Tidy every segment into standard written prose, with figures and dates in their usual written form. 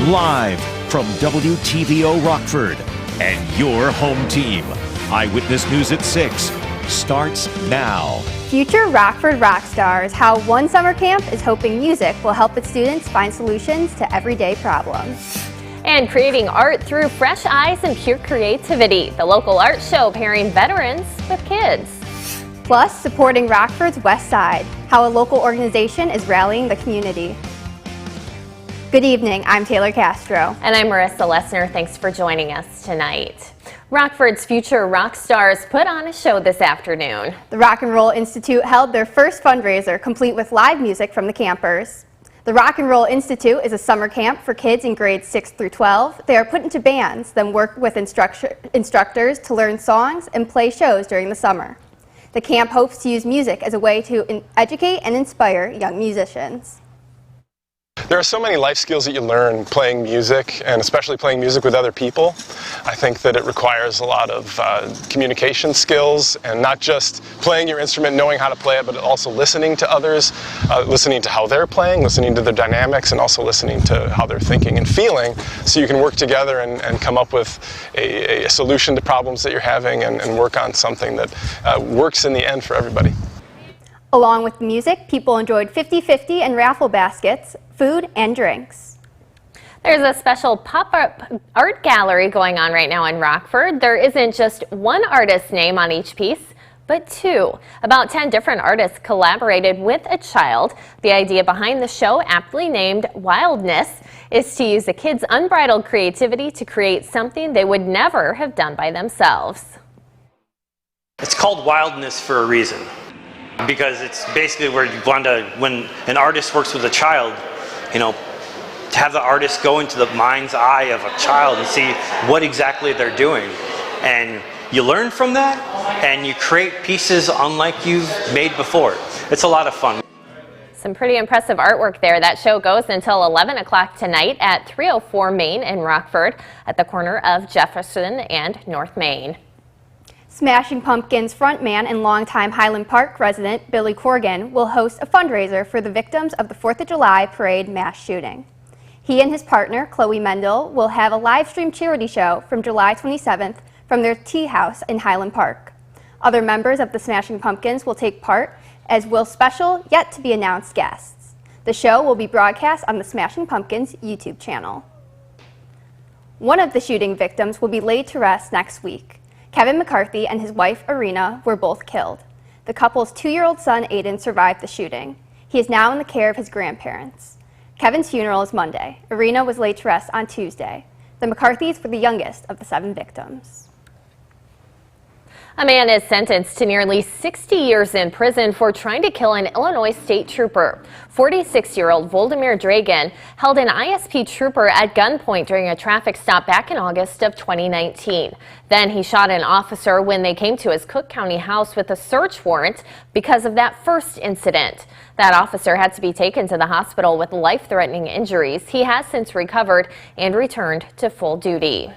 Live from WTVO Rockford and your home team. Eyewitness News at 6 starts now. Future Rockford rock stars, how one summer camp is hoping music will help its students find solutions to everyday problems. And creating art through fresh eyes and pure creativity. The local art show pairing veterans with kids. Plus, supporting Rockford's West Side, how a local organization is rallying the community. Good evening, I'm Taylor Castro. And I'm Marissa Lessner. Thanks for joining us tonight. Rockford's future rock stars put on a show this afternoon. The Rock and Roll Institute held their first fundraiser, complete with live music from the campers. The Rock and Roll Institute is a summer camp for kids in grades 6 through 12. They are put into bands, then work with instructors to learn songs and play shows during the summer. The camp hopes to use music as a way to educate and inspire young musicians. There are so many life skills that you learn playing music, and especially playing music with other people. I think that it requires a lot of communication skills, and not just playing your instrument, knowing how to play it, but also listening to others, listening to how they're playing, listening to their dynamics, and also listening to how they're thinking and feeling, so you can work together and come up with a solution to problems that you're having and work on something that works in the end for everybody. Along with the music, people enjoyed 50-50 and raffle baskets, food and drinks. There's a special pop-up art gallery going on right now in Rockford. There isn't just one artist's name on each piece, but two. About 10 different artists collaborated with a child. The idea behind the show, aptly named Wildness, is to use the kids' unbridled creativity to create something they would never have done by themselves. It's called Wildness for a reason, because it's basically where you want to, when an artist works with a child, you know, to have the artist go into the mind's eye of a child and see what exactly they're doing. And you learn from that, and you create pieces unlike you've made before. It's a lot of fun. Some pretty impressive artwork there. That show goes until 11 o'clock tonight at 304 Main in Rockford at the corner of Jefferson and North Main. Smashing Pumpkins frontman and longtime Highland Park resident Billy Corgan will host a fundraiser for the victims of the 4th of July parade mass shooting. He and his partner, Chloe Mendel, will have a live stream charity show from July 27th from their tea house in Highland Park. Other members of the Smashing Pumpkins will take part, as will special, yet to be announced guests. The show will be broadcast on the Smashing Pumpkins YouTube channel. One of the shooting victims will be laid to rest next week. Kevin McCarthy and his wife, Irina, were both killed. The couple's 2-year-old son, Aiden, survived the shooting. He is now in the care of his grandparents. Kevin's funeral is Monday. Irina was laid to rest on Tuesday. The McCarthys were the youngest of the 7 victims. A man is sentenced to nearly 60 years in prison for trying to kill an Illinois state trooper. 46-year-old Voldemir Dragan held an ISP trooper at gunpoint during a traffic stop back in August of 2019. Then he shot an officer when they came to his Cook County house with a search warrant because of that first incident. That officer had to be taken to the hospital with life-threatening injuries. He has since recovered and returned to full duty.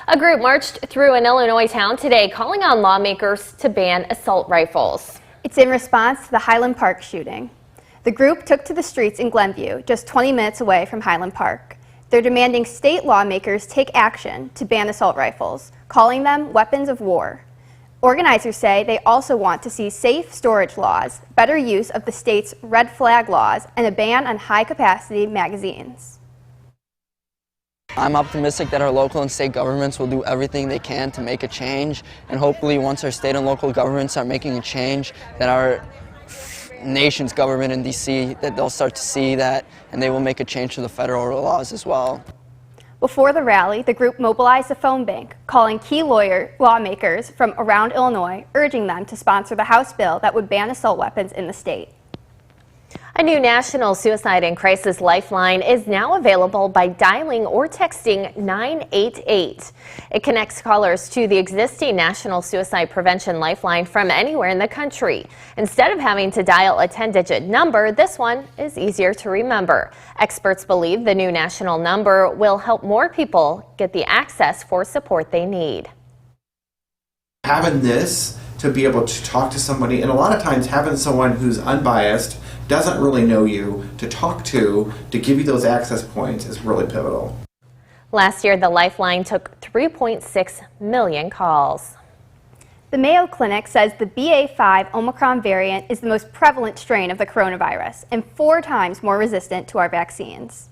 A group marched through an Illinois town today calling on lawmakers to ban assault rifles. It's in response to the Highland Park shooting. The group took to the streets in Glenview, just 20 minutes away from Highland Park. They're demanding state lawmakers take action to ban assault rifles, calling them weapons of war. Organizers say they also want to see safe storage laws, better use of the state's red flag laws, and a ban on high-capacity magazines. I'm optimistic that our local and state governments will do everything they can to make a change, and hopefully once our state and local governments start making a change, that our nation's government in DC, that they'll start to see that and they will make a change to the federal laws as well. Before the rally, the group mobilized a phone bank, calling key lawmakers from around Illinois, urging them to sponsor the House bill that would ban assault weapons in the state. A new National Suicide and Crisis Lifeline is now available by dialing or texting 988. It connects callers to the existing National Suicide Prevention Lifeline from anywhere in the country. Instead of having to dial a 10-digit number, this one is easier to remember. Experts believe the new national number will help more people get the access for support they need. Having this to be able to talk to somebody, and a lot of times having someone who's unbiased, doesn't really know you, to talk to give you those access points is really pivotal. Last year, the Lifeline took 3.6 million calls. The Mayo Clinic says the BA.5 Omicron variant is the most prevalent strain of the coronavirus and 4 times more resistant to our vaccines.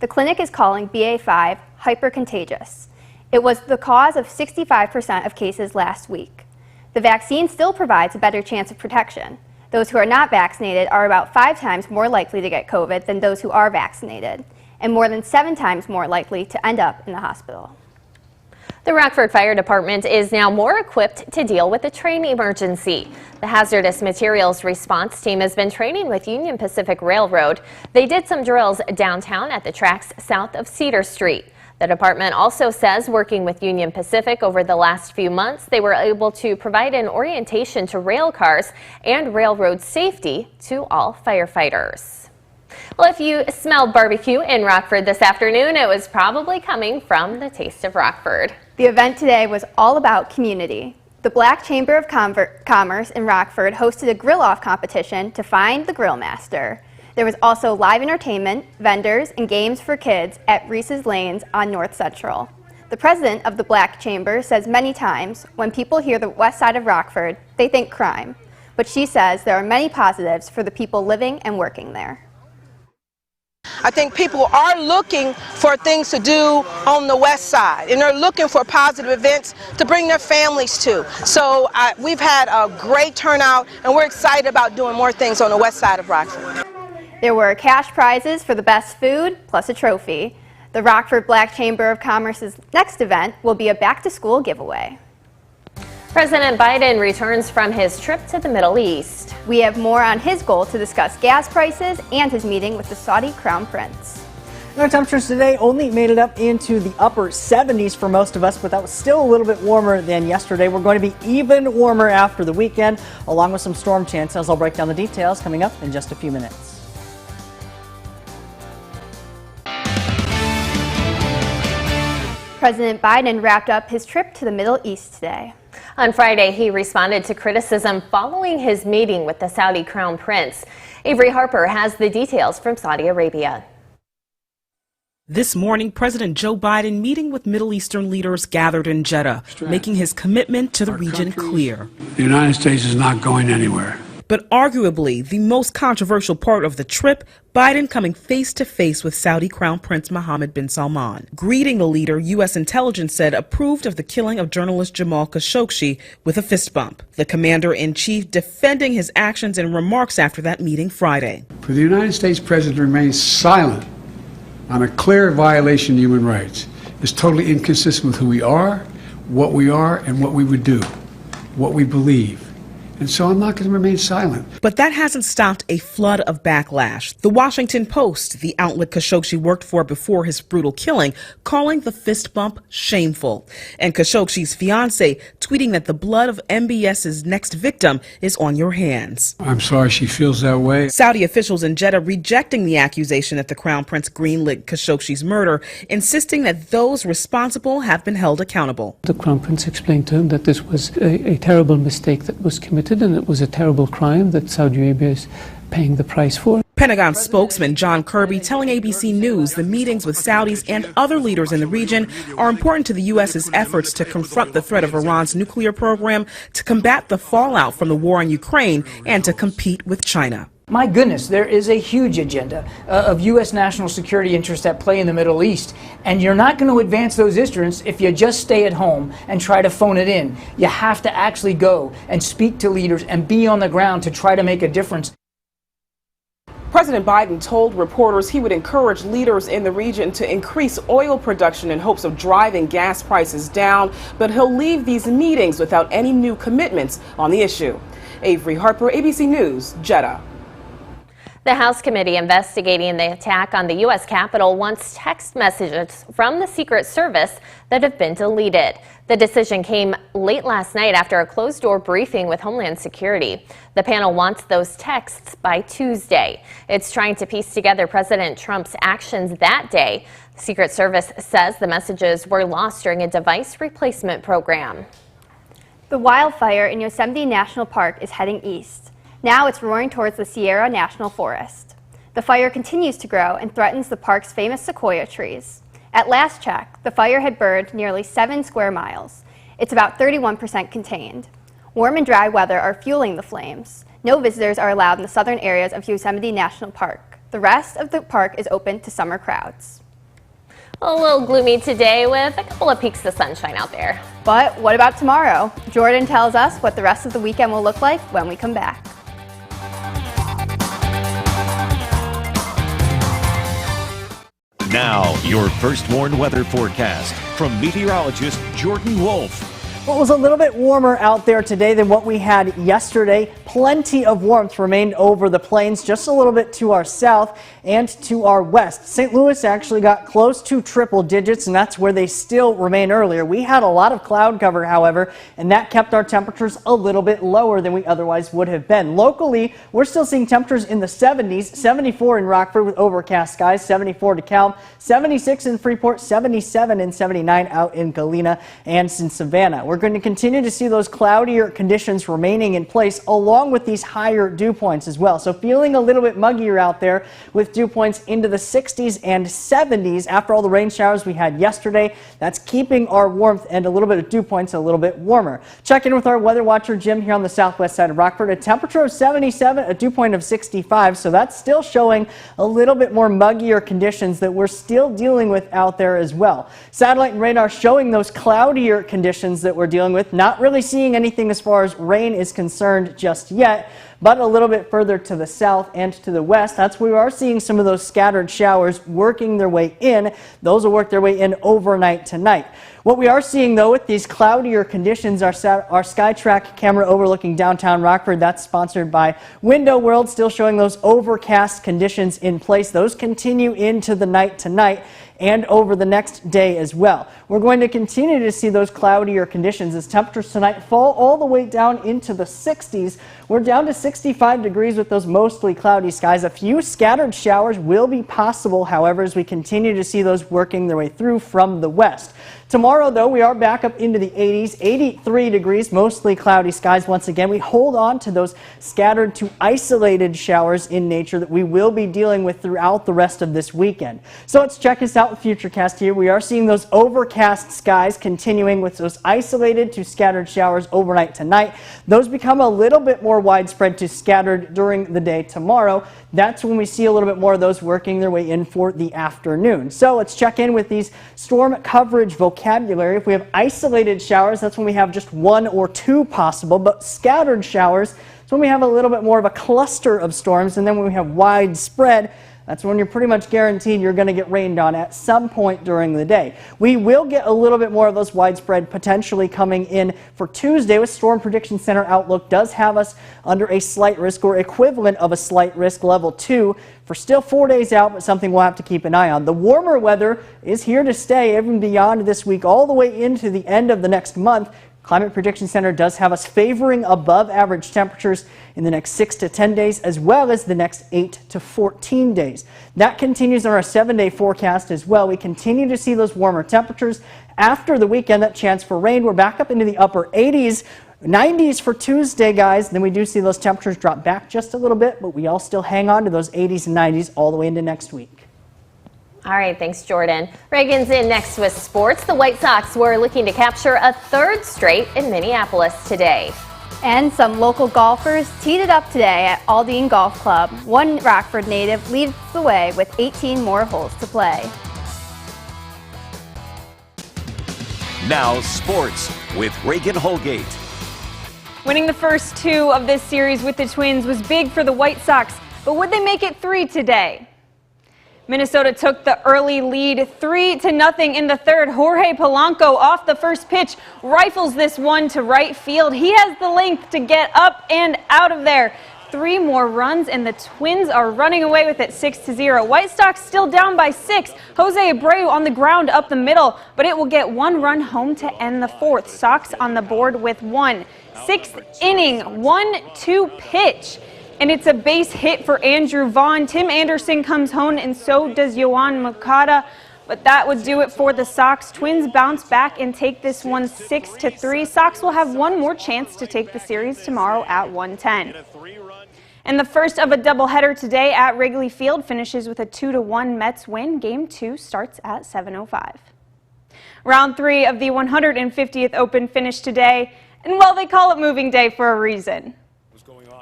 The clinic is calling BA.5 hypercontagious. It was the cause of 65% of cases last week. The vaccine still provides a better chance of protection. Those who are not vaccinated are about 5 times more likely to get COVID than those who are vaccinated, and more than 7 times more likely to end up in the hospital. The Rockford Fire Department is now more equipped to deal with a train emergency. The hazardous materials response team has been training with Union Pacific Railroad. They did some drills downtown at the tracks south of Cedar Street. The department also says working with Union Pacific over the last few months, they were able to provide an orientation to rail cars and railroad safety to all firefighters. Well, if you smelled barbecue in Rockford this afternoon, it was probably coming from the Taste of Rockford. The event today was all about community. The Black Chamber of Commerce in Rockford hosted a grill-off competition to find the grill master. There was also live entertainment, vendors, and games for kids at Reese's Lanes on North Central. The president of the Black Chamber says many times when people hear the west side of Rockford, they think crime. But she says there are many positives for the people living and working there. I think people are looking for things to do on the west side, and they're looking for positive events to bring their families to. So we've had a great turnout, and we're excited about doing more things on the west side of Rockford. There were cash prizes for the best food, plus a trophy. The Rockford Black Chamber of Commerce's next event will be a back-to-school giveaway. President Biden returns from his trip to the Middle East. We have more on his goal to discuss gas prices and his meeting with the Saudi Crown Prince. Our temperatures today only made it up into the upper 70s for most of us, but that was still a little bit warmer than yesterday. We're going to be even warmer after the weekend, along with some storm chances. I'll break down the details coming up in just a few minutes. President Biden wrapped up his trip to the Middle East today. On Friday, he responded to criticism following his meeting with the Saudi Crown Prince. Avery Harper has the details from Saudi Arabia. This morning, President Joe Biden meeting with Middle Eastern leaders gathered in Jeddah, making his commitment to the region clear. The United States is not going anywhere. But arguably the most controversial part of the trip, Biden coming face-to-face with Saudi Crown Prince Mohammed bin Salman. Greeting the leader, U.S. intelligence said approved of the killing of journalist Jamal Khashoggi with a fist bump. The commander-in-chief defending his actions and remarks after that meeting Friday. For the United States president to remain silent on a clear violation of human rights is totally inconsistent with who we are, and what we would do, what we believe. And so I'm not going to remain silent. But that hasn't stopped a flood of backlash. The Washington Post, the outlet Khashoggi worked for before his brutal killing, calling the fist bump shameful. And Khashoggi's fiancé tweeting that the blood of MBS's next victim is on your hands. I'm sorry she feels that way. Saudi officials in Jeddah rejecting the accusation that the Crown Prince greenlit Khashoggi's murder, insisting that those responsible have been held accountable. The Crown Prince explained to him that this was a terrible mistake that was committed, and it was a terrible crime that Saudi Arabia is paying the price for. Pentagon spokesman John Kirby telling ABC News the meetings with Saudis and other leaders in the region are important to the U.S.'s efforts to confront the threat of Iran's nuclear program, to combat the fallout from the war in Ukraine, and to compete with China. My goodness, there is a huge agenda of U.S. national security interests at play in the Middle East, and you're not going to advance those interests if you just stay at home and try to phone it in. You have to actually go and speak to leaders and be on the ground to try to make a difference. President Biden told reporters he would encourage leaders in the region to increase oil production in hopes of driving gas prices down, but he'll leave these meetings without any new commitments on the issue. Avery Harper, ABC News, Jeddah. The House committee investigating the attack on the U.S. Capitol wants text messages from the Secret Service that have been deleted. The decision came late last night after a closed-door briefing with Homeland Security. The panel wants those texts by Tuesday. It's trying to piece together President Trump's actions that day. The Secret Service says the messages were lost during a device replacement program. The wildfire in Yosemite National Park is heading east. Now it's roaring towards the Sierra National Forest. The fire continues to grow and threatens the park's famous sequoia trees. At last check, the fire had burned nearly 7 square miles. It's about 31% contained. Warm and dry weather are fueling the flames. No visitors are allowed in the southern areas of Yosemite National Park. The rest of the park is open to summer crowds. A little gloomy today with a couple of peeks of sunshine out there. But what about tomorrow? Jordan tells us what the rest of the weekend will look like when we come back. Now, your first warned weather forecast from meteorologist Jordan Wolf. Well, it was a little bit warmer out there today than what we had yesterday. Plenty of warmth remained over the plains, just a little bit to our south and to our west. St. Louis actually got close to triple digits, and that's where they still remain earlier. We had a lot of cloud cover, however, and that kept our temperatures a little bit lower than we otherwise would have been. Locally, we're still seeing temperatures in the 70s, 74 in Rockford with overcast skies, 74 DeKalb, 76 in Freeport, 77 and 79 out in Galena and in Savannah. We're going to continue to see those cloudier conditions remaining in place along with these higher dew points as well. So feeling a little bit muggier out there with dew points into the 60s and 70s after all the rain showers we had yesterday. That's keeping our warmth and a little bit of dew points a little bit warmer. Check in with our weather watcher Jim here on the southwest side of Rockford. A temperature of 77, a dew point of 65. So that's still showing a little bit more muggier conditions that we're still dealing with out there as well. Satellite and radar showing those cloudier conditions that we're dealing with. Not really seeing anything as far as rain is concerned just yet, but a little bit further to the south and to the west, that's where we are seeing some of those scattered showers working their way in. Those will work their way in overnight tonight. What we are seeing, though, with these cloudier conditions, our SkyTrack camera overlooking downtown Rockford, that's sponsored by Window World, still showing those overcast conditions in place. Those continue into the night tonight and over the next day as well. We're going to continue to see those cloudier conditions as temperatures tonight fall all the way down into the 60s. We're down to 65 degrees with those mostly cloudy skies. A few scattered showers will be possible, however, as we continue to see those working their way through from the west. Tomorrow, though, we are back up into the 80s, 83 degrees, mostly cloudy skies. Once again, we hold on to those scattered to isolated showers in nature that we will be dealing with throughout the rest of this weekend. So let's check this out with Futurecast here. We are seeing those overcast skies continuing with those isolated to scattered showers overnight tonight. Those become a little bit more widespread to scattered during the day tomorrow. That's when we see a little bit more of those working their way in for the afternoon. So let's check in with these storm coverage vocabulary. If we have isolated showers, that's when we have just 1 or 2 possible, but scattered showers, it's when we have a little bit more of a cluster of storms, and then when we have widespread, that's when you're pretty much guaranteed you're going to get rained on at some point during the day. We will get a little bit more of those widespread potentially coming in for Tuesday, with Storm Prediction Center outlook does have us under a slight risk or equivalent of a slight risk level 2 for still 4 days out, but something we'll have to keep an eye on. The warmer weather is here to stay even beyond this week all the way into the end of the next month. Climate Prediction Center does have us favoring above average temperatures in the next 6 to 10 days, as well as the next 8 to 14 days. That continues on our 7-day forecast as well. We continue to see those warmer temperatures. After the weekend, that chance for rain, we're back up into the upper 80s. 90s for Tuesday, guys. Then we do see those temperatures drop back just a little bit, but we all still hang on to those 80s and 90s all the way into next week. All right, thanks, Jordan. Reagan's in next with sports. The White Sox were looking to capture a 3rd straight in Minneapolis today. And some local golfers teed it up today at Aldine Golf Club. One Rockford native leads the way with 18 more holes to play. Now sports with Reagan Holgate. Winning the first 2 of this series with the Twins was big for the White Sox, but would they make it 3 today? Minnesota took the early lead 3-0 in the 3rd. Jorge Polanco off the first pitch rifles this one to right field. He has the length to get up and out of there. 3 more runs and the Twins are running away with it 6-0. White Sox still down by 6. Jose Abreu on the ground up the middle, but it will get 1 run home to end the 4th. Sox on the board with 1. 6th inning, 1-2 pitch. And it's a base hit for Andrew Vaughn. Tim Anderson comes home, and so does Yohan Moncada. But that would do it for the Sox. Twins bounce back and take this one 6-3. Sox will have one more chance to take the series tomorrow at 1:10. And the first of a doubleheader today at Wrigley Field finishes with a 2-1 Mets win. Game 2 starts at 7:05. Round 3 of the 150th Open finished today, and well, they call it moving day for a reason.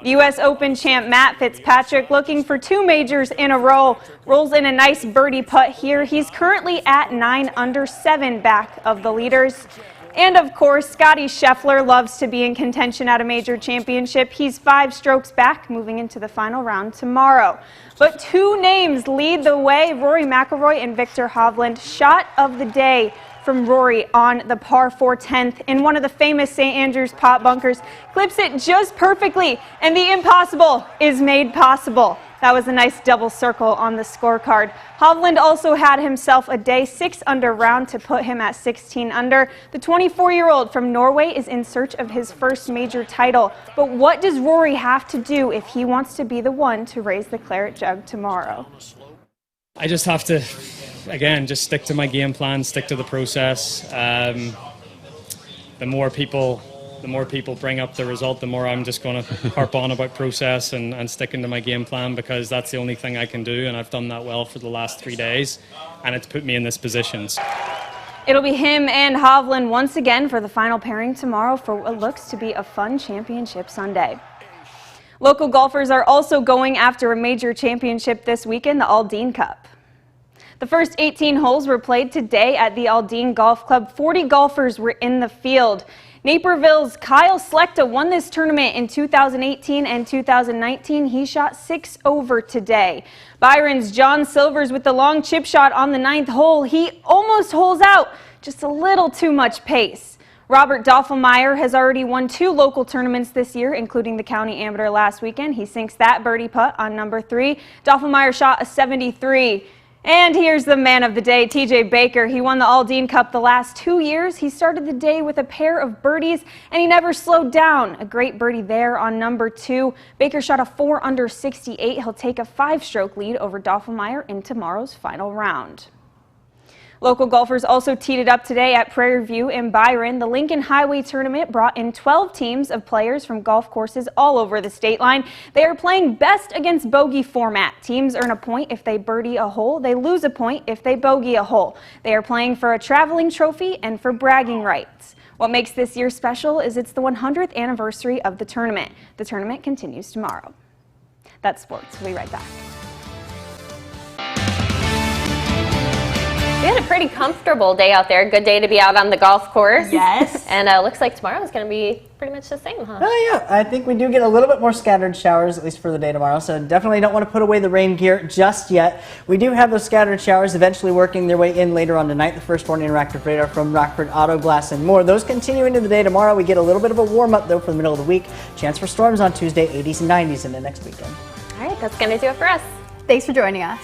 U.S. Open champ Matt Fitzpatrick, looking for 2 majors in a row, rolls in a nice birdie putt here. He's currently at 9 under, 7 back of the leaders. And of course, Scottie Scheffler loves to be in contention at a major championship. He's 5 strokes back, moving into the final round tomorrow. But 2 names lead the way, Rory McIlroy and Victor Hovland. Shot of the day from Rory on the par 4 10th in one of the famous St. Andrews pot bunkers. Clips it just perfectly, and the impossible is made possible. That was a nice double circle on the scorecard. Hovland also had himself a day, 6 under round to put him at 16 under. The 24-year-old from Norway is in search of his first major title. But what does Rory have to do if he wants to be the one to raise the claret jug tomorrow? I just have to, again, just stick to my game plan, stick to the process. The more people bring up the result, the more I'm just going to harp on about process and sticking to my game plan, because that's the only thing I can do, and I've done that well for the last 3 days, and it's put me in this position. It'll be him and Hovland once again for the final pairing tomorrow for what looks to be a fun championship Sunday. Local golfers are also going after a major championship this weekend, the Aldine Cup. The first 18 holes were played today at the Aldine Golf Club. 40 golfers were in the field. Naperville's Kyle Slechta won this tournament in 2018 and 2019. He shot 6 over today. Byron's John Silvers with the long chip shot on the 9th hole. He almost holes out, just a little too much pace. Robert Doffelmeyer has already won 2 local tournaments this year, including the County Amateur last weekend. He sinks that birdie putt on number 3. Doffelmeyer shot a 73. And here's the man of the day, TJ Baker. He won the Aldine Cup the last 2 years. He started the day with a pair of birdies, and he never slowed down. A great birdie there on number 2. Baker shot a 4 under 68. He'll take a 5-stroke lead over Doffelmeyer in tomorrow's final round. Local golfers also teed it up today at Prairie View in Byron. The Lincoln Highway Tournament brought in 12 teams of players from golf courses all over the state line. They are playing best against bogey format. Teams earn a point if they birdie a hole. They lose a point if they bogey a hole. They are playing for a traveling trophy and for bragging rights. What makes this year special is it's the 100th anniversary of the tournament. The tournament continues tomorrow. That's sports. We'll be right back. We had a pretty comfortable day out there. Good day to be out on the golf course. Yes. And looks like tomorrow is going to be pretty much the same, huh? Oh, yeah. I think we do get a little bit more scattered showers, at least for the day tomorrow. So definitely don't want to put away the rain gear just yet. We do have those scattered showers eventually working their way in later on tonight. The first warning interactive radar from Rockford Auto Glass and more. Those continue into the day tomorrow. We get a little bit of a warm up, though, for the middle of the week. Chance for storms on Tuesday, 80s and 90s in the next weekend. All right, that's going to do it for us. Thanks for joining us.